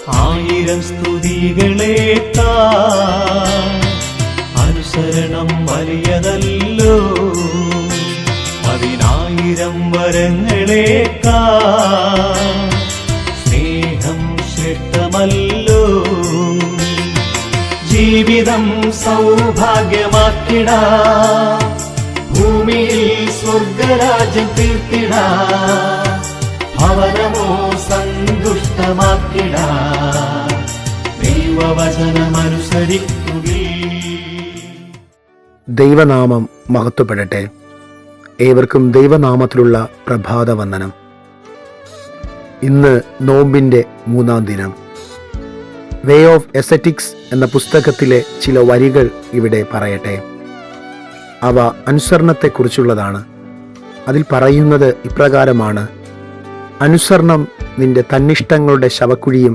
1000 സ്തുതികളേക്കാ അനുസരണം വലിയതല്ലോ. 10,000 വരങ്ങളേക്കാ സ്നേഹം ശ്രേഷ്ഠമല്ലോ. ജീവിതം സൗഭാഗ്യമാക്കിടാ, ഭൂമിയിൽ സ്വർഗരാജ്യം തീർത്തിടാ, ഭവനമോ സന്തുഷ്ടമാക്കിടാ, ദൈവവചനമനുസരിക്കുവിൻ. ദൈവനാമം മഹത്വപ്പെടട്ടെ. ഏവർക്കും ദൈവനാമത്തിലുള്ള പ്രഭാത വന്ദനം. ഇന്ന് നോമ്പിൻ്റെ 3-ാം ദിനം. വേ ഓഫ് എസറ്റിക്സ് എന്ന പുസ്തകത്തിലെ ചില വരികൾ ഇവിടെ പറയട്ടെ. അവ അനുസരണത്തെക്കുറിച്ചുള്ളതാണ്. അതിൽ പറയുന്നത് ഇപ്രകാരമാണ്: അനുസരണം നിന്റെ തന്നിഷ്ടങ്ങളുടെ ശവക്കുഴിയും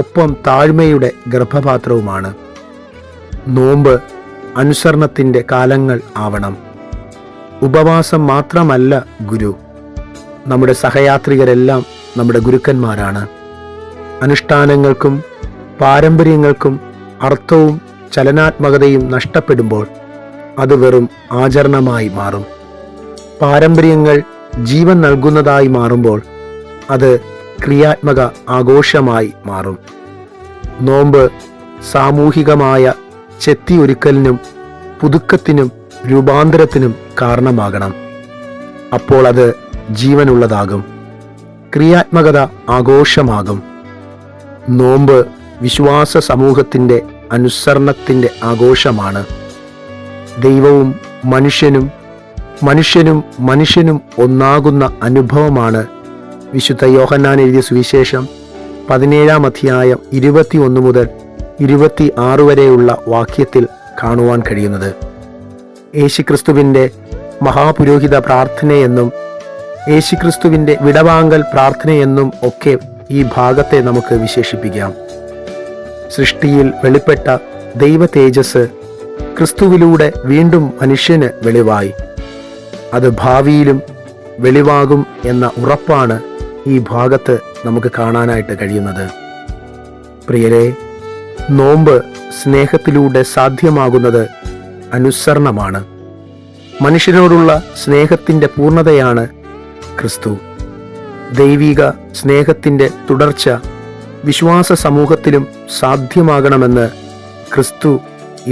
ഒപ്പം താഴ്മയുടെ ഗർഭപാത്രവുമാണ്. നോമ്പ് അനുസരണത്തിൻ്റെ കാലങ്ങൾ ആവണം. ഉപവാസം മാത്രമല്ല ഗുരു. നമ്മുടെ സഹയാത്രികരെല്ലാം നമ്മുടെ ഗുരുക്കന്മാരാണ്. അനുഷ്ഠാനങ്ങൾക്കും പാരമ്പര്യങ്ങൾക്കും അർത്ഥവും ചലനാത്മകതയും നഷ്ടപ്പെടുമ്പോൾ അത് വെറും ആചരണമായി മാറും. പാരമ്പര്യങ്ങൾ ജീവൻ നൽകുന്നതായി മാറുമ്പോൾ അത് ക്രിയാത്മക ആഘോഷമായി മാറും. നോമ്പ് സാമൂഹികമായ ചെത്തിയൊരുക്കലിനും പുതുക്കത്തിനും രൂപാന്തരത്തിനും കാരണമാകണം. അപ്പോൾ അത് ജീവനുള്ളതാകും, ക്രിയാത്മകത ആഘോഷമാകും. നോമ്പ് വിശ്വാസ സമൂഹത്തിൻ്റെ അനുസരണത്തിൻ്റെ ആഘോഷമാണ്. ദൈവവും മനുഷ്യനും മനുഷ്യനും ഒന്നാകുന്ന അനുഭവമാണ് വിശുദ്ധ യോഹന്നാൻ എഴുതിയ സുവിശേഷം 17-ാം അധ്യായം 21 മുതൽ 26 വരെയുള്ള വാക്യത്തിൽ കാണുവാൻ കഴിയുന്നത്. യേശുക്രിസ്തുവിൻ്റെ മഹാപുരോഹിത പ്രാർത്ഥനയെന്നും യേശുക്രിസ്തുവിൻ്റെ വിടവാങ്ങൽ പ്രാർത്ഥനയെന്നും ഒക്കെ ഈ ഭാഗത്തെ നമുക്ക് വിശേഷിപ്പിക്കാം. സൃഷ്ടിയിൽ വെളിപ്പെട്ട ദൈവ തേജസ് ക്രിസ്തുവിലൂടെ വീണ്ടും മനുഷ്യന് വെളിവായി. അത് ഭാവിയിലും വെളിവാകും എന്ന ഉറപ്പാണ് ഈ ഭാഗത്ത് നമുക്ക് കാണാനായിട്ട് കഴിയുന്നത്. പ്രിയരെ, നോമ്പ് സ്നേഹത്തിലൂടെ സാധ്യമാകുന്നത് അനുസരണമാണ്. മനുഷ്യനോടുള്ള സ്നേഹത്തിൻ്റെ പൂർണ്ണതയാണ് ക്രിസ്തു. ദൈവിക സ്നേഹത്തിൻ്റെ തുടർച്ച വിശ്വാസ സമൂഹത്തിലും സാധ്യമാകണമെന്ന് ക്രിസ്തു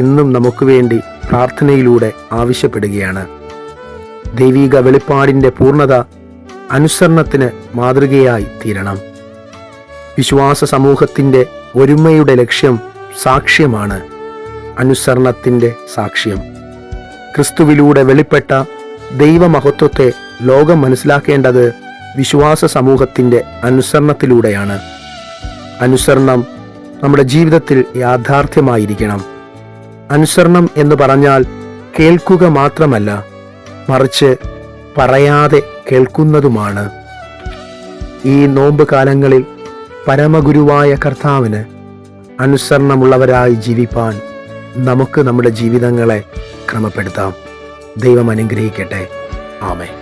ഇന്നും നമുക്ക് വേണ്ടി പ്രാർത്ഥനയിലൂടെ ആവശ്യപ്പെടുകയാണ്. ദൈവിക വെളിപ്പാടിൻ്റെ പൂർണ്ണത അനുസരണത്തിന് മാതൃകയായി തീരണം. വിശ്വാസ സമൂഹത്തിൻ്റെ ഒരുമയുടെ ലക്ഷ്യം സാക്ഷ്യമാണ്, അനുസരണത്തിൻ്റെ സാക്ഷ്യം. ക്രിസ്തുവിലൂടെ വെളിപ്പെട്ട ദൈവമഹത്വത്തെ ലോകം മനസ്സിലാക്കേണ്ടത് വിശ്വാസ സമൂഹത്തിൻ്റെ അനുസരണത്തിലൂടെയാണ്. അനുസരണം നമ്മുടെ ജീവിതത്തിൽ യാഥാർത്ഥ്യമായിരിക്കണം. അനുസരണം എന്ന് പറഞ്ഞാൽ കേൾക്കുക മാത്രമല്ല, മറിച്ച് പറയാതെ കേൾക്കുന്നതുമാണ്. ഈ നോമ്പ് കാലങ്ങളിൽ പരമഗുരുവായ കർത്താവിന് അനുസരണമുള്ളവരായി ജീവിപ്പാൻ നമുക്ക് നമ്മുടെ ജീവിതങ്ങളെ ക്രമപ്പെടുത്താം. ദൈവം അനുഗ്രഹിക്കട്ടെ. ആമേൻ.